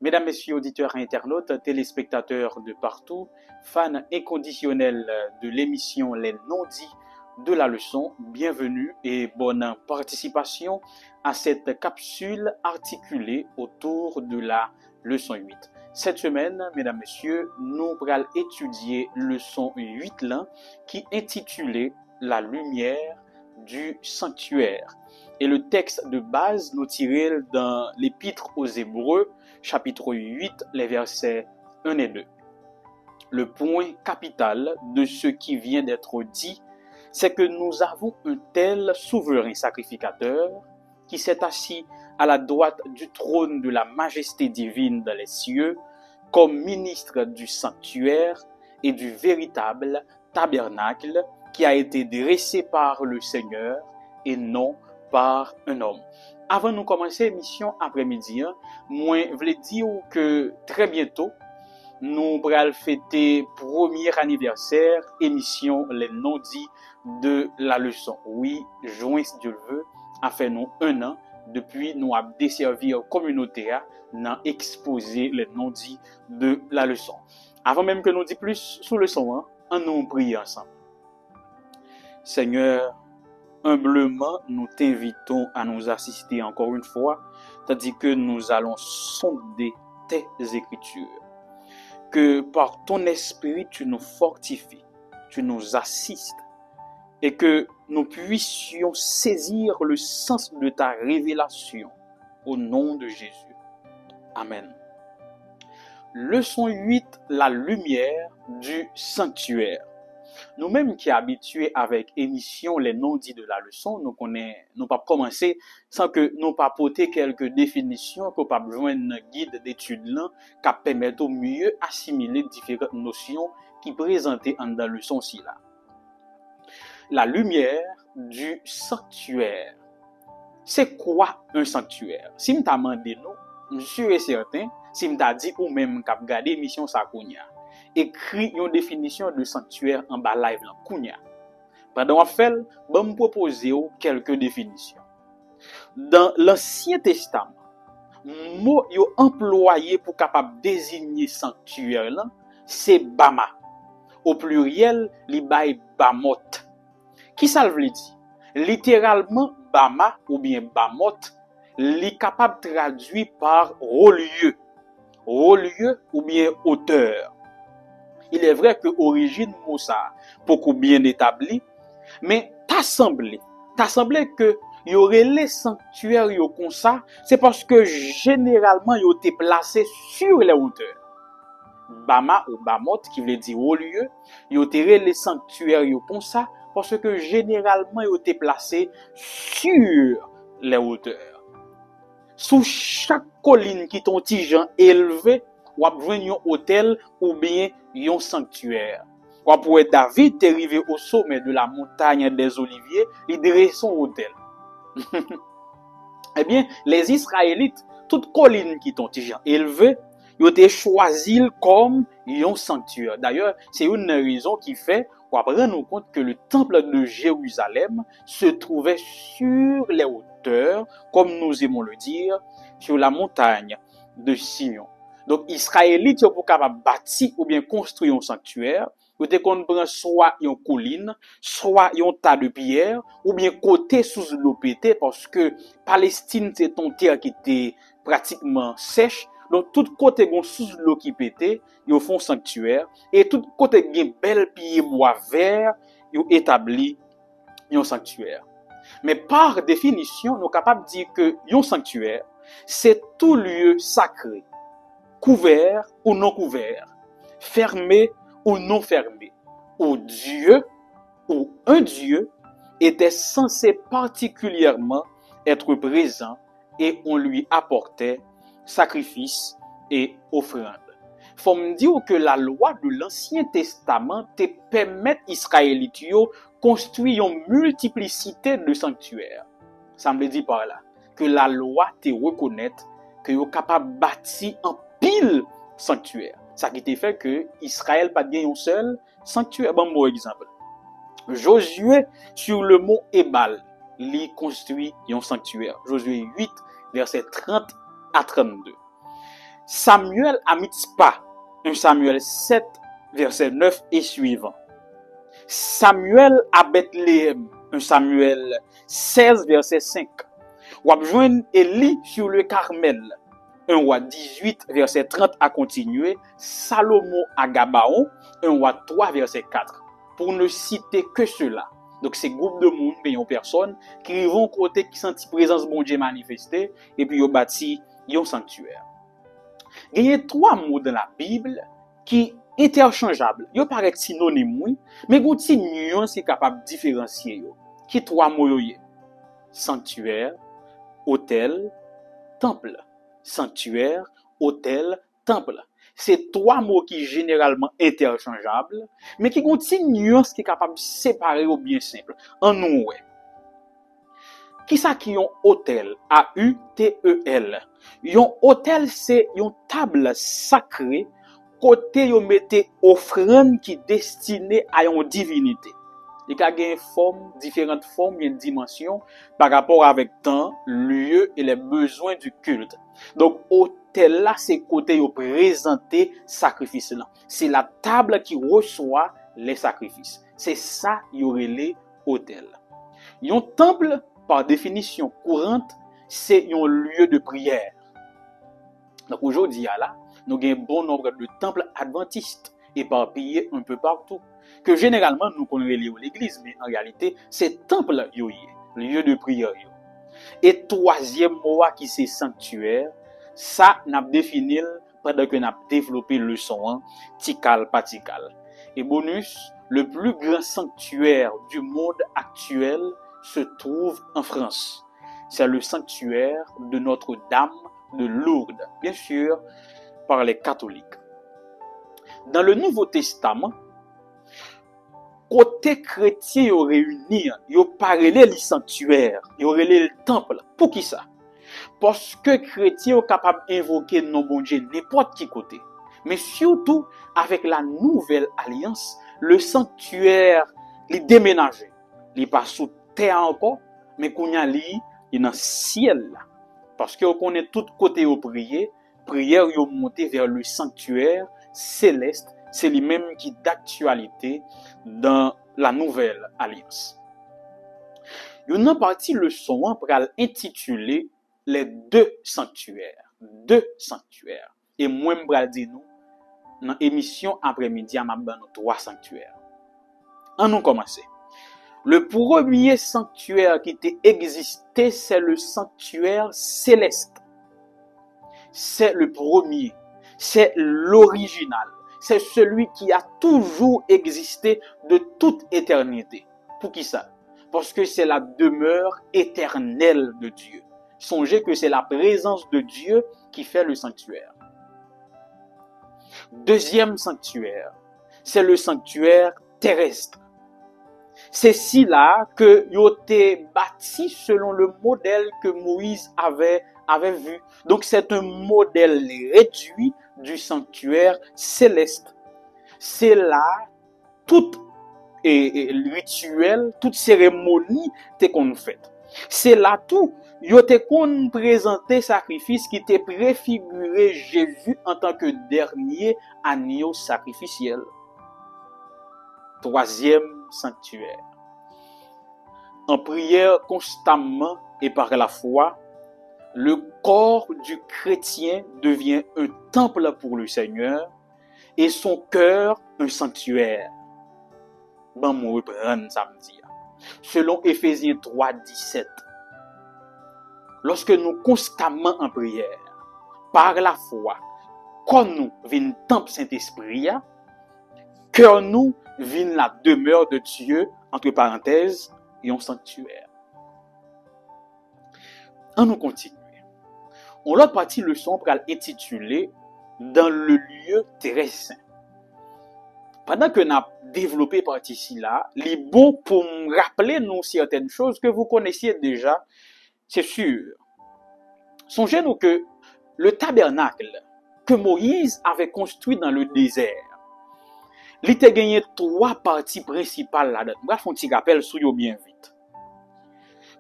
Mesdames, Messieurs, auditeurs et internautes, téléspectateurs de partout, fans inconditionnels de l'émission Les Non-Dits de la leçon, bienvenue et bonne participation à cette capsule articulée autour de la leçon 8. Cette semaine, mesdames, messieurs, nous allons étudier leçon 8 là, qui est intitulée La lumière du sanctuaire. Et le texte de base nous tiré dans l'épître aux Hébreux, chapitre 8, les versets 1 et 2. Le point capital de ce qui vient d'être dit, c'est que nous avons un tel souverain sacrificateur qui s'est assis à la droite du trône de la majesté divine dans les cieux, comme ministre du sanctuaire et du véritable tabernacle qui a été dressé par le Seigneur et non par un homme. Avant de commencer l'émission après-midi, moi, je voulais dire que très bientôt, nous allons fêter premier anniversaire émission Les Non-Dits de la leçon. Oui, juin si Dieu le veut, a fait nous 1 an depuis nous avons desservi la communauté dans exposer les non-dits de la leçon. Avant même que nous disions plus sous le son, on nous prie ensemble. Seigneur, humblement, nous t'invitons à nous assister encore une fois, tandis que nous allons sonder tes écritures. Que par ton esprit, tu nous fortifies, tu nous assistes, et que nous puissions saisir le sens de ta révélation au nom de Jésus. Amen. Leçon 8, la lumière du sanctuaire. Nous-mêmes qui habitués avec émission les non-dits de la leçon, nous pas commencer sans que nous pas porter quelques définitions qu'on pas besoin d'un guide d'études là qui permettent au mieux assimiler différentes notions qui présentées dans la leçon ci là. La lumière du sanctuaire. C'est quoi un sanctuaire? Si m'ta demandé nous, je suis certain, si m'ta dit ou même qu'a regarder émission ça kounya, écrit une définition de sanctuaire en bas live là kounya. Pendant on fait, bon me proposer quelques définitions. Dans l'Ancien Testament, mot yo employé pour capable désigner sanctuaire là, c'est bama. Au pluriel, li bay bamot. Qui ça veut dire? Littéralement, bama ou bien bamot, li capable traduit par haut-lieu ou bien hauteur. Il est vrai que origine mot ça beaucoup bien établi, mais t'as semblé que y aurait les sanctuaires yo comme ça, c'est parce que généralement yo été placé sur les hauteurs. Bama ou bamot qui veut dire haut-lieu, yo été les sanctuaires yo comme ça parce que généralement ils ont été placés sur les hauteurs. Sous chaque colline qui ton tijan élevé, ou a un hôtel ou bien un sanctuaire. Ou pour David est arrivé au sommet de la montagne des Oliviers, il dresse son hôtel. Eh bien, les Israélites, toute colline qui ton tijan élevé, ils ont été choisis comme un sanctuaire. D'ailleurs, c'est une raison qui fait on va prendre compte que le temple de Jérusalem se trouvait sur les hauteurs, comme nous aimons le dire, sur la montagne de Sion. Donc, Israélites, ils sont capables de bâtir ou bien construire un sanctuaire, ou bien qu'on prend soit une colline, soit un tas de pierres, ou bien côté sous l'eau pété, parce que Palestine, c'est une terre qui était pratiquement sèche. Donc, tout côté gon sous l'eau qui pété, ils font sanctuaire. Et tout côté gen bel pied bois vert, ils établi un sanctuaire. Mais par définition, nous sommes capables de dire que un sanctuaire, c'est tout lieu sacré, couvert ou non couvert, fermé ou non fermé, où Dieu ou un Dieu était censé particulièrement être présent et on lui apportait sacrifice et offrande. Faut me dire que la loi de l'Ancien Testament te permet Israélites yo construire une multiplicité de sanctuaires. Ça me dit par là que la loi te reconnaît que yo capable bâtir en pile sanctuaire. Ça qui te fait que Israël pas gagné un seul sanctuaire. Bon exemple. Josué sur le mont Ebal, lui construit un sanctuaire. Josué 8 verset 30 à 32. Samuel à Mitzpah, 1 Samuel 7, verset 9 et suivant. Samuel à Bethléem, 1 Samuel 16, verset 5. Ou ap joindre Élie sur le Carmel, 1 roi 18, verset 30 à continuer. Salomon à Gabaon, 1 roi 3, verset 4. Pour ne citer que cela. Donc, c'est groupe de monde, mais yon personne, qui vont côté qui senti présence bon Dieu manifestée, et puis yon bâti yon sanctuaire. Il y a 3 mots dans la Bible qui interchangeables. Yo paraît synonyme, oui, mais yon ti nuance qui est capable de différencier yo. Qui 3 mots yo yé? Sanctuaire, autel, temple. Sanctuaire, autel, temple. C'est 3 mots qui généralement interchangeables, mais qui ont une nuance qui est capable de séparer au bien simple. En nous, ouais. Qui ça qui ont autel? A-U-T-E-L. Yon autel, c'est yon table sacrée, côté yon mette offrande qui destinée à yon divinité. Il y a une forme, différentes formes, une dimension par rapport avec temps, lieu et les besoins du culte. Donc, autel là, c'est côté où présenter sacrifice là. C'est la table qui reçoit les sacrifices. C'est ça, y aurait les autel. Un temple, par définition courante, c'est un lieu de prière. Donc, aujourd'hui, là, nous avons un bon nombre de temples adventistes éparpillés un peu partout. Que généralement nous connaissons l'église, mais en réalité, c'est temple yoye, lieu de prière yo. Et 3e mot qui c'est sanctuaire, ça n'a défini pendant que n'a développé le son tikal patikal. Et bonus, le plus grand sanctuaire du monde actuel se trouve en France. C'est le sanctuaire de Notre-Dame de Lourdes, bien sûr, par les catholiques. Dans le Nouveau Testament, côté chrétien yo réuni, yo parlé le sanctuaire, yo relé le temple. Pour qui ça? Parce que chrétien est capable d'invoquer non bon Dieu n'importe qui côté. Mais surtout avec la nouvelle alliance, le sanctuaire li déménagé. Li pas sous terre encore, mais kounya li dans le ciel là. Parce que on connaît tout côté au prier, prière yo monter vers le sanctuaire céleste. C'est lui-même qui d'actualité dans la nouvelle alliance. Une autre partie leçon pour intituler les 2 sanctuaires. 2 sanctuaires. Et moi, je vais dire nous, dans l'émission après-midi, je vais 3 sanctuaires. On nous commencer. Le premier sanctuaire qui existé, c'est le sanctuaire céleste. C'est le premier. C'est l'original. C'est celui qui a toujours existé de toute éternité. Pour qui ça? Parce que c'est la demeure éternelle de Dieu. Songez que c'est la présence de Dieu qui fait le sanctuaire. Deuxième sanctuaire, c'est le sanctuaire terrestre. C'est ci-là que il a été bâti selon le modèle que Moïse avait vu. Donc c'est un modèle réduit du sanctuaire céleste. C'est là tout rituel, toute cérémonie qu'on fait. C'est là tout yo te qu'on présenter sacrifice qui te préfiguré Jésus en tant que dernier agneau sacrificiel. Troisième sanctuaire. En prière constamment et par la foi, le corps du chrétien devient un temple pour le Seigneur et son cœur un sanctuaire. Bon, moi, reprendre samedi. Selon Éphésiens 3, 17. Lorsque nous constamment en prière, par la foi, comme nous vin temple Saint-Esprit, cœur nous vin la demeure de Dieu, entre parenthèses, et un sanctuaire. On nous continue. On l'a partie leçon pour intituler dans le lieu terrestre. Pendant que nous avons développé partie ici là, il est bon pour me rappeler nous certaines choses que vous connaissiez déjà, c'est sûr. Songez-nous que le tabernacle que Moïse avait construit dans le désert, il a gagné 3 parties principales là-dedans. Je vais faire un petit rappel sur yo bien vite.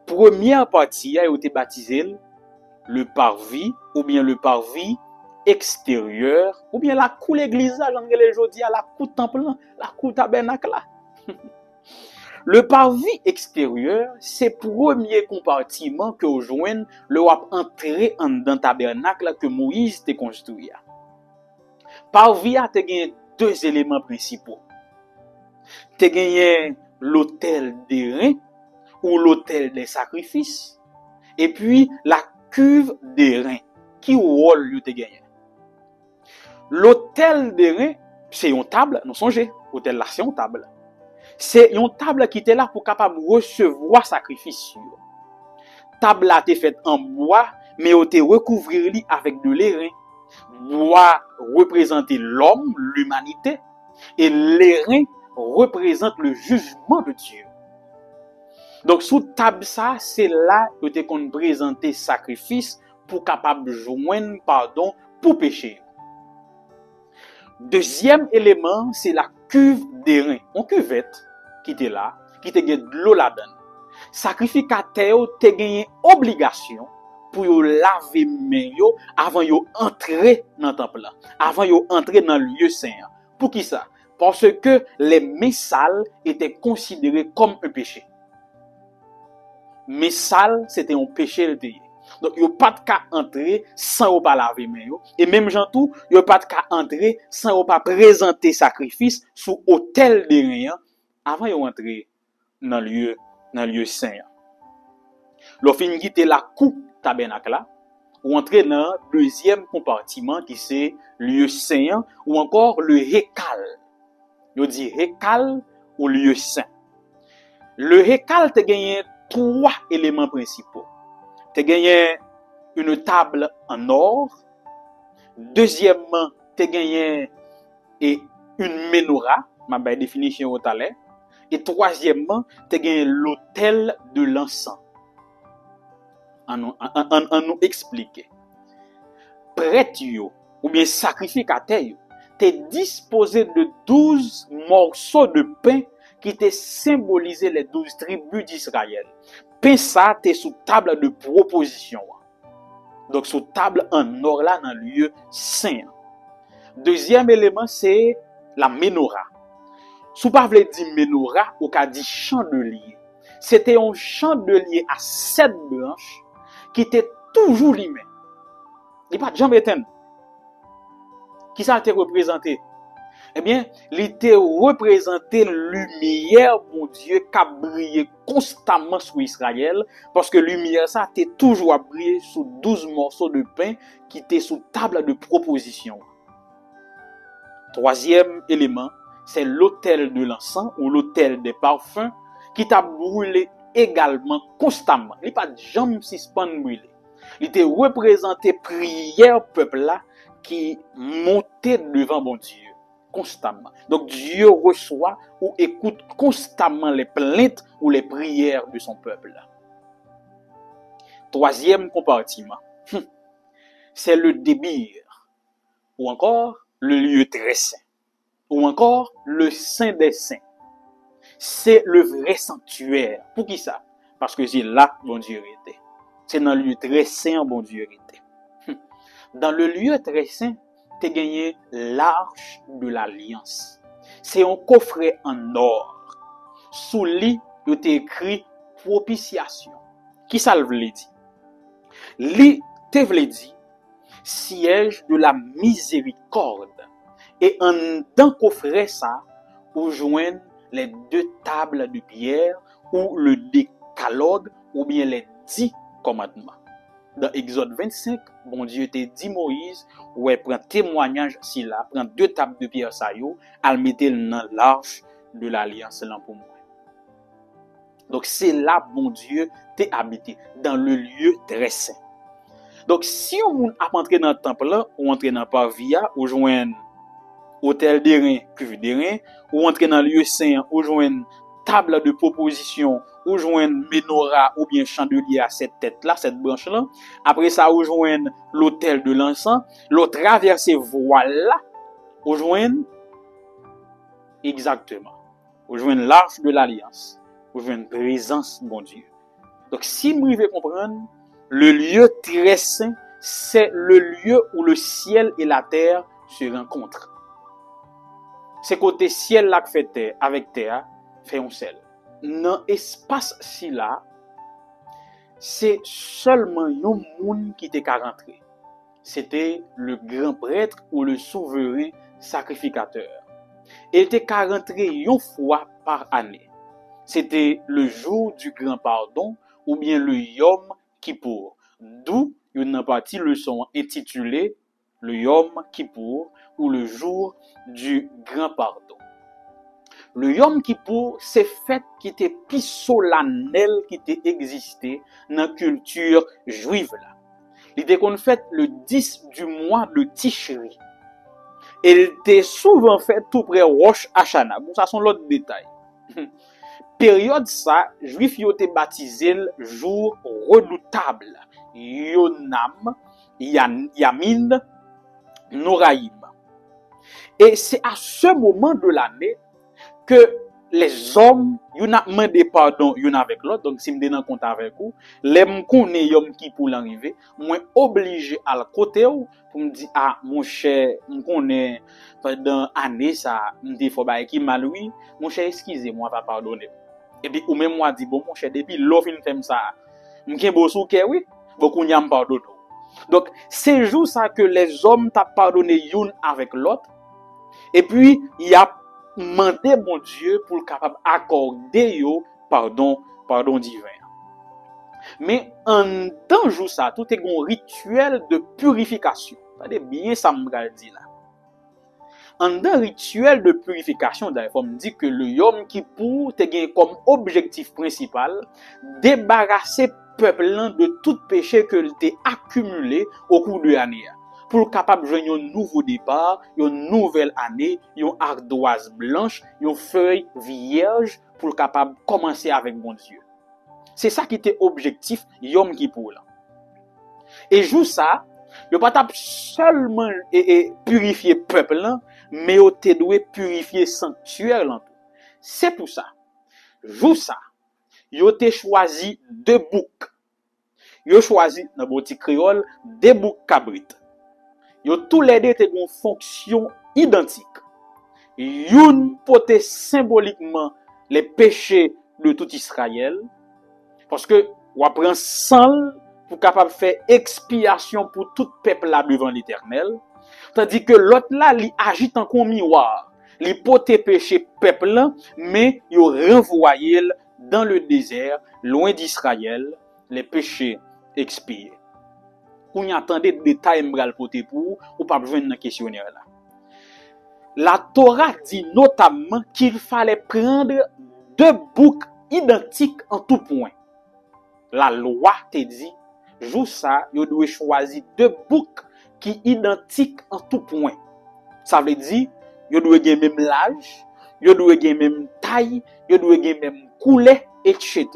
Première partie a été baptisée le parvis ou bien le parvis extérieur, ou bien la cour l'église, là, j'en ai les jodi à la cour temple, la cour tabernacle là. Le parvis extérieur, c'est premier compartiment que vous joignez le wap entrer en dans tabernacle que Moïse te construit. Parvis a te gagné deux éléments principaux. Te gagné l'autel des reins ou l'autel des sacrifices et puis la cuve des reins qui rôle te gagné. L'autel des reins, c'est une table, nous songez, l'autel là c'est une table. C'est une table qui était là pour capable recevoir sacrifice. Table là était faite en bois, mais on était recouvrir avec de l'airain. Bois représentait l'homme, l'humanité, et l'airain représente le jugement de Dieu. Donc sous table ça, c'est là que était qu'on présentait sacrifice pour capable joindre pardon pour pécher. Deuxième élément, c'est la cuve d'airain. On cuvette qui était là, qui te gagne de l'eau là-dedans. Sacrificateur te gagne obligation pour yo laver main yo avant yo entrer dans le temple là, avant yo entrer dans le lieu saint. Pour qui ça? Parce que les mains sales étaient considérées comme un péché. Mains sales, c'était un péché le pays. Donc, yo pas de cas entrer sans pas laver main yo. Et même gens tout, yo pas de cas entrer sans pas présenter sacrifice sous autel de rien avant yo entrer dans le lieu saint. Lo fin quitter la cour tabernacle là, ou entrer dans deuxième compartiment qui c'est lieu saint ou encore le hékal. Yo dit hékal ou lieu saint. Le hékal te gagné trois éléments principaux. Te gagné une table en or. Deuxièmement, te gagné une menorah, ma définition au talent. Et troisièmement, te gagné l'autel de l'encens. En nous expliquer. Prêtre yo, ou bien sacrificateur yo, te disposé de 12 morceaux de pain qui te symbolisé les 12 tribus d'Israël. Pain ça te sous table de proposition. Donc sous table en or là dans le lieu saint. Deuxième élément c'est la menorah. Sous pas vle dire menorah ou ka dit chandelier. C'était un chandelier à 7 branches qui était toujours limé. Il pas jamais éteint. Qui ça était représenté? Eh bien, il était représenté lumière, mon Dieu, qui a brillé constamment sur Israël, parce que lumière, ça, était toujours brillé sous 12 morceaux de pain qui étaient sous table de proposition. Troisième élément, c'est l'autel de l'encens ou l'autel des parfums qui t'a brûlé également constamment. Il n'y a pas de jamais suspend brûlé. Il était représenté prière peuple là qui montait devant mon Dieu. Constamment. Donc Dieu reçoit ou écoute constamment les plaintes ou les prières de son peuple. Troisième compartiment, c'est le débir, ou encore le lieu très saint, ou encore le saint des saints. C'est le vrai sanctuaire. Pour qui ça? Parce que c'est là bon Dieu était. C'est dans le lieu très saint bon Dieu était. Dans le lieu très saint, te gagné l'arche de l'alliance. C'est un coffret en or. Sous lui, il te écrit propitiation. Qui ça veut dire? Li te veut dire siège de la miséricorde. Et en dans coffret ça, vous joignent les deux tables de pierre ou le décalogue ou bien les 10 commandements. Dans Exode 25, bon Dieu te dit Moïse, ouais, prend témoignage si là, prend deux tables de pierre ça yo, al mette dans l'arche de l'alliance là pour moi. Donc c'est là bon Dieu te habité dans le lieu très saint. Donc si on a entré dans le temple là, ou entrer dans pavia, ou joindre hôtel des reins, cuve des reins, ou entrer dans le lieu saint, ou joindre table de proposition, ou joindre menorah ou bien chandelier à cette tête-là, cette branche-là. Après ça, ou joindre l'autel de l'encens, l'autre traverser voile-là, ou joindre exactement, ou joindre l'arche de l'alliance, ou joindre présence, bon Dieu. Donc, si vous pouvez comprendre, le lieu très saint, c'est le lieu où le ciel et la terre se rencontrent. C'est côté ciel là qui fait terre avec terre fait un seul. Dans espace si là, c'est seulement un monde qui était qu'à rentrer. C'était le grand prêtre ou le souverain sacrificateur. Il était qu'à rentrer une fois par année. C'était le jour du grand pardon ou bien le Yom Kippour. D'où une partie leçon intitulée le Yom Kippour ou le jour du grand pardon. Le Yom Kippour, c'est fête qui était plus solennel qui était existé dans la culture juive là. Il était qu'on fait le 10 du mois de Tishri. Il était souvent fait tout près Rosh Hashanah. Bon, ça sont l'autre détail. Période ça, juif yo te baptisé le jour redoutable. Yonam, Yamin, Noraïm. Et c'est à ce moment de l'année que les hommes, yon a demandé pardon yon avec l'autre. Donc, si me donne compte avec vous, les m'konne yom qui pour l'arriver, moi obligé à le côté ou pour me dire ah mon cher, m'konne pendant année ça, m'dé faut ba qui mal oui, mon cher excusez-moi va pardonner. Et puis ou même moi dit bon mon cher depuis l'offre fin fait ça, m'ken bo sou ke oui, beaucoup n'y a pardonné. Donc, c'est jour ça que les hommes t'a pardonné yon avec l'autre. Et puis il y a demander bon Dieu pour le capable accorder yo pardon divin. Mais en tant jour ça tout est un rituel de purification. Regardez bien ça me dit là. En tant rituel de purification d'ailleurs on me dit que le Yom Kippour te gagne comme objectif principal débarrasser peuple de tout péché que t'est accumulé au cours de l'année. Pour capable joindre un nouveau départ, une nouvelle année, une ardoise blanche, une feuille vierge pour capable commencer avec bon Dieu. C'est ça qui était objectif Yom Kippour là. Et jour ça, yo pas seulement purifier peuple là, mais yo te doit purifier sanctuaire là. C'est pour ça. Jour ça, yo te choisi deux boucs. Yo choisi dans petit créole deux boucs cabrites. Yo tous les deux te gon fonction identique. Youn pote symboliquement les péchés de tout Israël parce que ou prend sang pour capable faire expiation pour tout peuple là devant l'Éternel, tandis que l'autre là li agit en comme miroir, li pote péché peuple là mais yo renvoyé dans le désert loin d'Israël les péchés expiés. Ou n'y attendez des détails m'bral pote pour ou pas besoin dans questionnaire là. La Torah dit notamment qu'il fallait prendre deux boucs identiques en tout point. La loi te dit, jour ça, vous devez choisir deux boucs qui identiques en tout point. Ça veut dire, vous devez gagner même l'âge, vous devez gagner même taille, vous devez gagner même couleur, etc.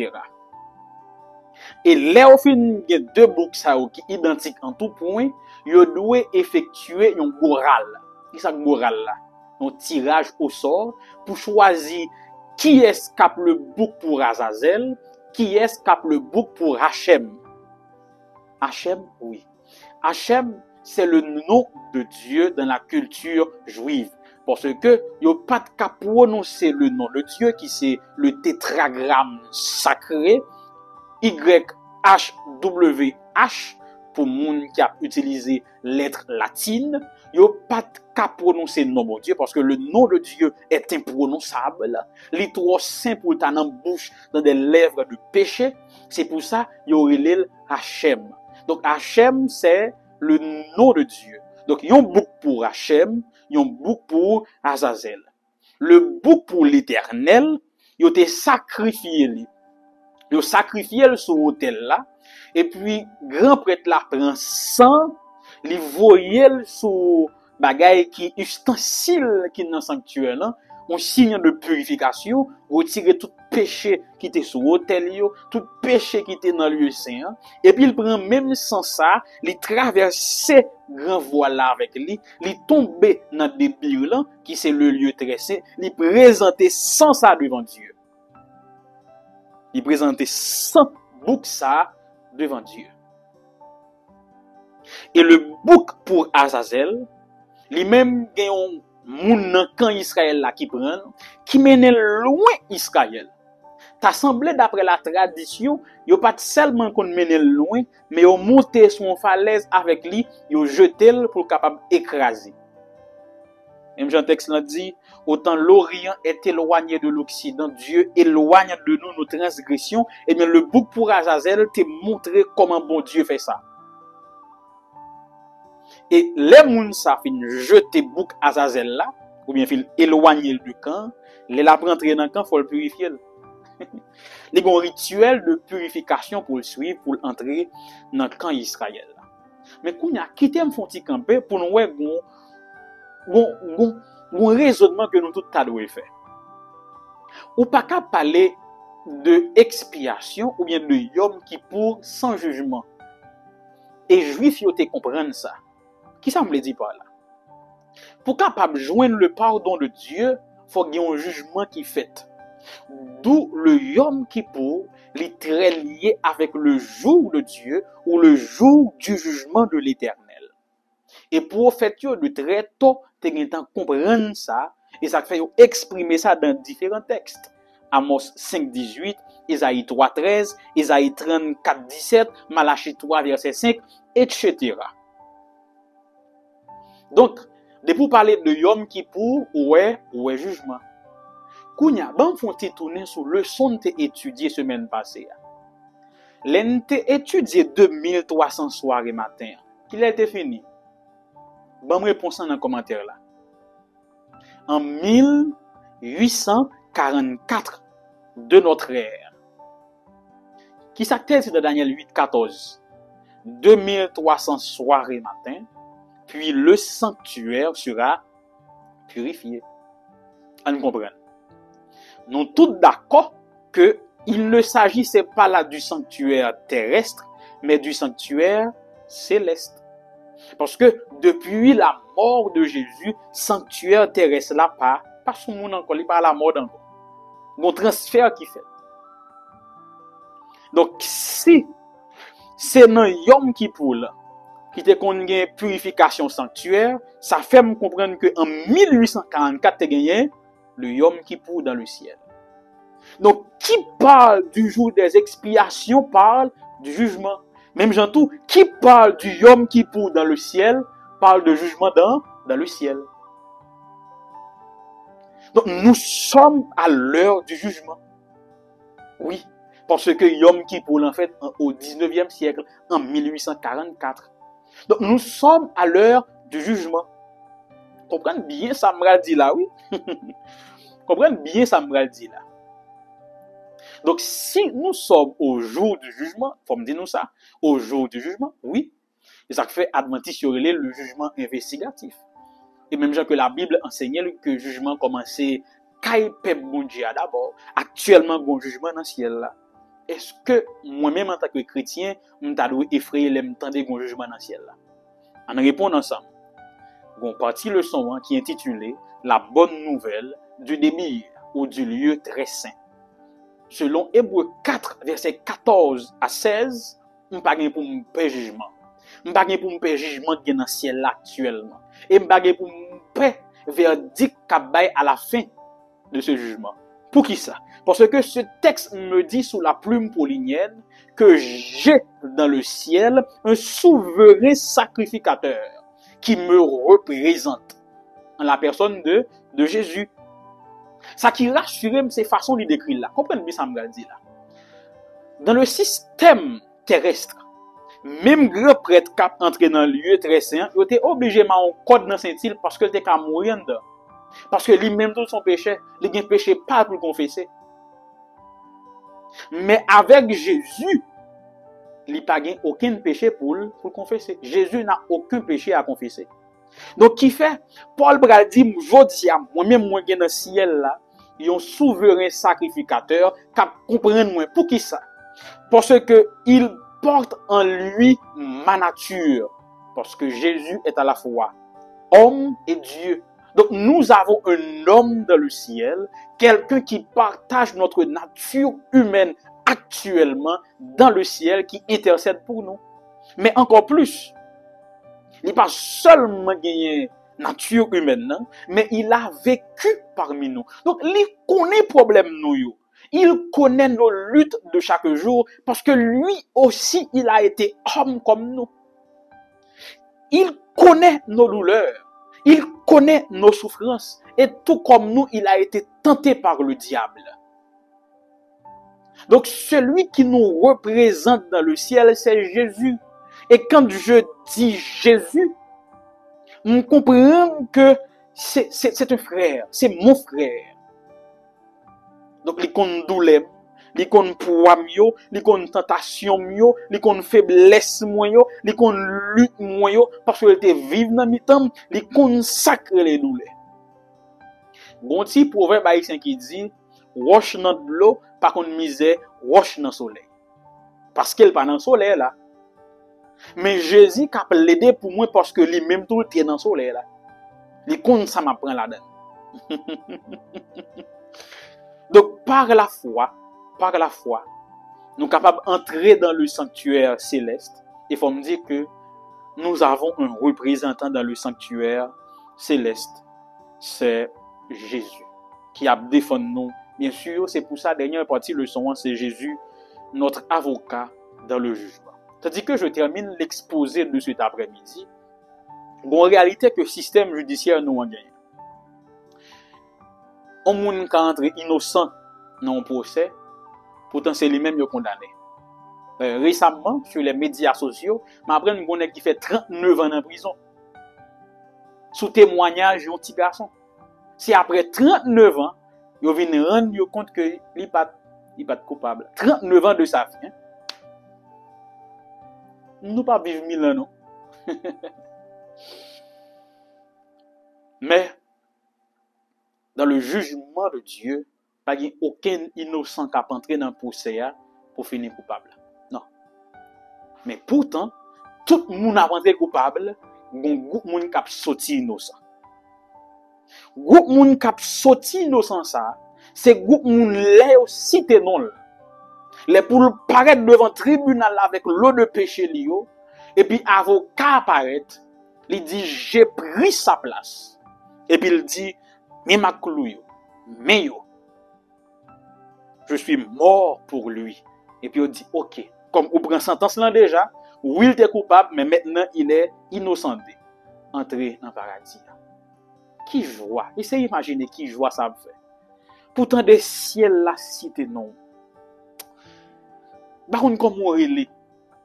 Et là, au fin, deux boucs qui identiques en tout point, vous devez effectuer un goral. Qu'est-ce que goral là? Un tirage au sort pour choisir qui escape le bouc pour Azazel, qui escape le bouc pour Hachem. Hachem, oui. Hachem, c'est le nom de Dieu dans la culture juive. Parce que, il n'y a pas de cas prononcer le nom de Dieu qui c'est le tétragramme sacré, YHWH, pour moun qui a utilisé lettres latines. Il n'y a pas de cas prononcer le nom de Dieu parce que le nom de Dieu est imprononçable. Il est trop simple pour ta bouche dans des lèvres de péché. C'est pour ça qu'il y a Hachem. Donc Hachem, c'est le nom de Dieu. Donc il y a un bouc pour Hachem, il y a un bouc pour Azazel. Le bouc pour l'Éternel, il a été sacrifié. Il a sacrifié sur l'autel là. Et puis, grand prêtre là prend sang, il voyait sur bagay qui ustensile qui dans sanctuaire là, un signe de purification, retirer tout péché qui était sur l'autel yo, tout péché qui était dans le lieu saint, et puis il prend même sans ça, il traverse grand voile là avec lui, il tombe dans des débir là qui c'est le lieu très saint, il présenter sans ça devant Dieu. Il présentait sans bouc ça devant Dieu. Et le bouc pour Azazel, lui-même gagne moun nan camp Israël là qui prend, qui mène loin Israël. T'as semblé d'après la tradition, yo pas seulement qu'on mène loin, mais yo monté sur une falaise avec lui, yo jeté pour capable écraser. Même Jean texte là dit, autant l'Orient est éloigné de l'Occident, Dieu éloigne de nous nos transgressions, et bien le bouc pour Azazel te montré comment bon Dieu fait ça. Et les moun sa fin jeter bouc Azazel là, ou bien fin éloigner du camp, les la rentrer dans le camp, faut le purifier. Les bon rituel de purification pour le suivre, pour entrer dans le camp Israël. Mais qu'on a quitté un font camper pour nous voir un raisonnement que nous tous devons faire. Ou pas qu'à parler de expiation ou bien de Yom Kippour sans jugement. Et juifs yo te comprennent ça. Qui ça me le dit par là? Pour capable joindre le pardon de Dieu, faut qu'il y ait un jugement qui fait. D'où le Yom Kippour est très lié avec le jour de Dieu ou le jour du jugement de l'Éternel. Et pour faire de très tôt, tu as comprendre ça et ça fait exprimer ça dans différents textes. Amos 5:18, Isaïe 3:13, Isaïe 34:17, Malachie 3 verset 5, etc. Donc, pour parler de Yom Kippour, ouais jugement. Kounya, ban font tourner sur leçon te étudier semaine passée. L'ente étudié 2300 soirées matin. Qu'il a été fini. Ban réponse dans le commentaire là. En 1844 de notre ère. Qui s'active dans Daniel 8:14. 2300 soirées matin, puis le sanctuaire sera purifié. On comprend. Nous sommes tous d'accord que il ne s'agissait pas là du sanctuaire terrestre, mais du sanctuaire céleste. Parce que depuis la mort de Jésus, sanctuaire terrestre là pas son monde encore, il pas la mort encore. Mon transfert qui fait. Donc si c'est dans Yom Kippour là qui te qu'on gagne purification sanctuaire, ça fait me comprendre que en 1844 te gagné le Yom Kippour dans le ciel. Donc, qui parle du jour des expiations parle du jugement. Même Jean tout, qui parle du Yom Kippour dans le ciel parle de jugement dans le ciel. Donc, nous sommes à l'heure du jugement. Oui, parce que Yom Kippour, en fait, au 19e siècle, en 1844. Donc, nous sommes à l'heure du jugement. Comprenez bien ça me dit là, oui? Comprenez bien ça me dit là. Donc, si nous sommes au jour du jugement, faut me dire nous ça, au jour du jugement, oui, et ça fait Adventiste sur le jugement investigatif. Et même genre que la Bible enseignait que le jugement commençait Kai pep bondia d'abord, actuellement bon jugement dans le ciel là. Est-ce que moi-même en tant que chrétien, je dois effrayer les temps de bon jugement dans le ciel là? En répondant ensemble, on partie leçon qui est intitulée La bonne nouvelle du débir ou du lieu très saint. Selon Hébreux 4, verset 14 à 16, on pas pour me faire jugement. On pas pour me faire jugement qui est dans le ciel actuellement. Et on pas pour me faire verdict à la fin de ce jugement. Pour qui ça? Parce que ce texte me dit sous la plume paulinienne que j'ai dans le ciel un souverain sacrificateur qui me représente en la personne de Jésus. Ça qui rassure, c'est façon de décrire là. Comprenez bien ça me dit là. Dans le système terrestre, même grand prêtre qui entré dans le lieu très saint, il était obligé de mettre un code dans Saint-Il parce que il était qu'à mourir dedans. Parce que lui-même tout son péché, il n'a péché pas pour le confesser. Mais avec Jésus, il n'a pas aucun péché pour le confesser. Jésus n'a aucun péché à confesser. Donc, qui fait? Paul Bral dit, moi-même, moi, dans le ciel là, il y a un souverain sacrificateur qui comprend moi. Pour qui ça? Parce que il porte en lui ma nature. Parce que Jésus est à la fois homme et Dieu. Donc, nous avons un homme dans le ciel, quelqu'un qui partage notre nature humaine actuellement dans le ciel, qui intercède pour nous. Mais encore plus, Il pas seulement gagné nature humaine, non, mais il a vécu parmi nous. Donc, il connaît problème nous yo. Il connaît nos luttes de chaque jour parce que lui aussi, il a été homme comme nous. Il connaît nos douleurs. Il connaît nos souffrances. Et tout comme nous, il a été tenté par le diable. Donc, celui qui nous représente dans le ciel, c'est Jésus. Et quand je dis Jésus, on comprend que c'est un frère, c'est mon frère. Donc, il connaît douleur, il connaît poids, il connaît tentation, il connaît faiblesse, il connaît lutte, parce qu'il était vivant dans le temps, il consacre les douleurs. Bon petit proverbe haïtien qui dit, roche dans l'eau, par contre misère, roche dans le soleil. Parce qu'elle pas dans le soleil là. Mais Jésus a plaidé pour moi parce que lui-même tout est dans le soleil là. Il compte ça m'apprend là-dedans. Donc par la foi, nous sommes capables d'entrer dans le sanctuaire céleste. Il faut me dire que nous avons un représentant dans le sanctuaire céleste. C'est Jésus qui a défendu nous. Bien sûr, c'est pour ça, dernière partie de leçon, c'est Jésus, notre avocat dans le jugement. C'est-à-dire que je termine l'exposé de cet après-midi. En réalité, que le système judiciaire nous a gagné. On moun ka entre innocent dans un procès, pourtant c'est lui-même qui est condamné. Récemment, sur les médias sociaux, m'apprend un gars qui fait 39 ans en prison. Sous témoignage d'un petit garçon. C'est après 39 ans, il vient rendre compte que il n'est pas coupable. 39 ans de sa vie. Hein? Nous pas vivre 1000 ans, non? Mais, dans le jugement de Dieu, pas aucun innocent qui a entré dans le procès pour finir coupable. Non. Mais pourtant, tout le monde a rentré coupable, il y a un groupe de monde qui a sorti innocent. Le groupe de monde qui a sorti innocent, c'est le groupe de monde qui a cité non. Les pour paraître devant le tribunal avec l'eau de péché, et puis avocat apparaît, il dit j'ai pris sa place. Et puis il dit, mais ma clouyo, mais yo, je suis mort pour lui. Et puis il dit, ok, comme on prend sentence là déjà, oui il était coupable, mais maintenant il est innocenté. Entrer dans le paradis. Qui joie, essayez d'imaginer qui joie ça me fait. Pourtant des ciels la cité non. Par contre, comme on relève,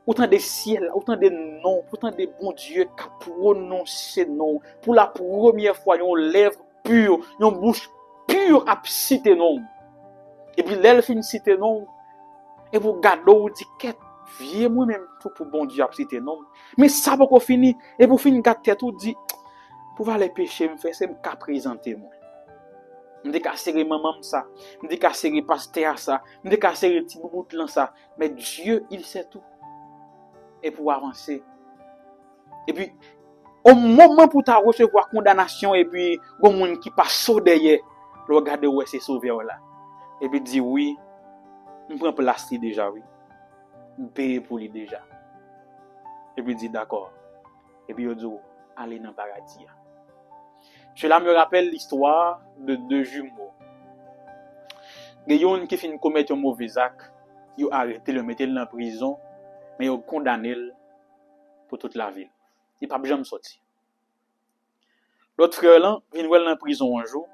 autant des ciels, autant des noms, autant des bons dieux qui prononcent ces noms. Pour la première fois, ils ont lèvres pures, ils ont bouche pure à citer non. Et puis, l'elle finit citer non. Et vous regardez, vous dites, qu'est-ce vieux moi-même tout pour bon Dieu à citer non. Mais ça va qu'on finit. Et vous finissez garder tête, vous dites, pour aller pécher, me faire, c'est me qu'à présenter moi. Je dis qu'à serrer maman ça, je dis qu'à serrer pasteur ça, je dis qu'à serrer petit bout de ça. Mais Dieu, il sait tout. Et pour avancer. Et puis, au moment pour ta recevoir condamnation, et puis, il y a un monde qui passe derrière, le regarde où c'est sauvé là. Et puis, dit oui, je prends place déjà, oui. Je paye pour lui déjà. Et puis, dit d'accord. Et puis, il dit, allez dans le paradis. Cela me rappelle l'histoire de deux jumeaux. Il y a un qui finit de commettre un mauvais acte, ils ont arrêté, le mettre dans la prison, mais ils ont condamné pour toute la vie. Il n'a pas jamais sorti. L'autre frère là, vient dans la prison un jour.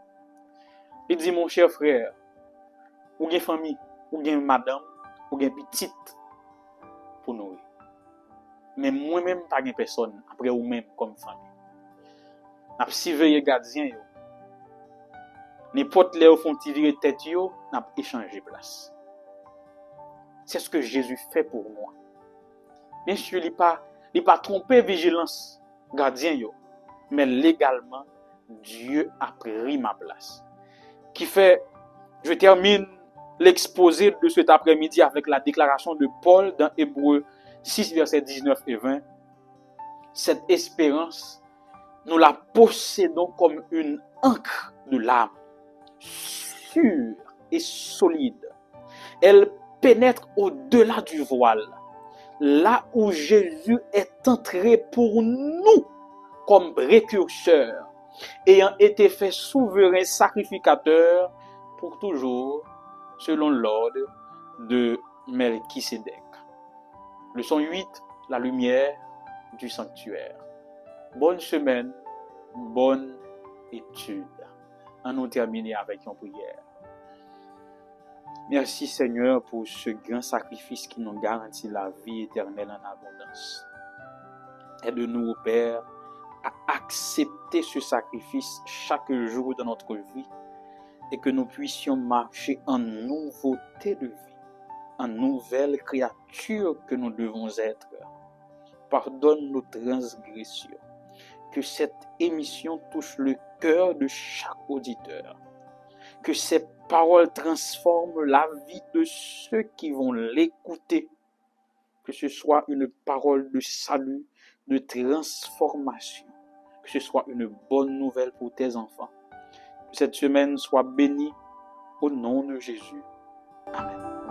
Il dit, mon cher frère, ou bien famille, ou bien madame, ou bien petite pour nourrir. Mais moi-même, pas de personne, après ou même comme famille. N'a pas surveillé gardien yo. N'importe les font tirer tête yo, n'a pas échangé place. C'est ce que Jésus fait pour moi. Bien sûr, il pas trompé vigilance gardien yo, mais légalement Dieu a pris ma place. Qui fait, je termine l'exposé de cet après-midi avec la déclaration de Paul dans Hébreux 6 versets 19 et 20. Cette espérance, nous la possédons comme une ancre de l'âme, sûre et solide. Elle pénètre au-delà du voile, là où Jésus est entré pour nous comme précurseur, ayant été fait souverain sacrificateur pour toujours, selon l'ordre de Melchisédek. Leçon 8, la lumière du sanctuaire. Bonne semaine, bonne étude. On nous terminer avec une prière. Merci Seigneur pour ce grand sacrifice qui nous garantit la vie éternelle en abondance. Aide-nous, Père, à accepter ce sacrifice chaque jour de notre vie et que nous puissions marcher en nouveauté de vie, en nouvelle créature que nous devons être. Pardonne nos transgressions. Que cette émission touche le cœur de chaque auditeur. Que ces paroles transforment la vie de ceux qui vont l'écouter. Que ce soit une parole de salut, de transformation. Que ce soit une bonne nouvelle pour tes enfants. Que cette semaine soit bénie au nom de Jésus. Amen.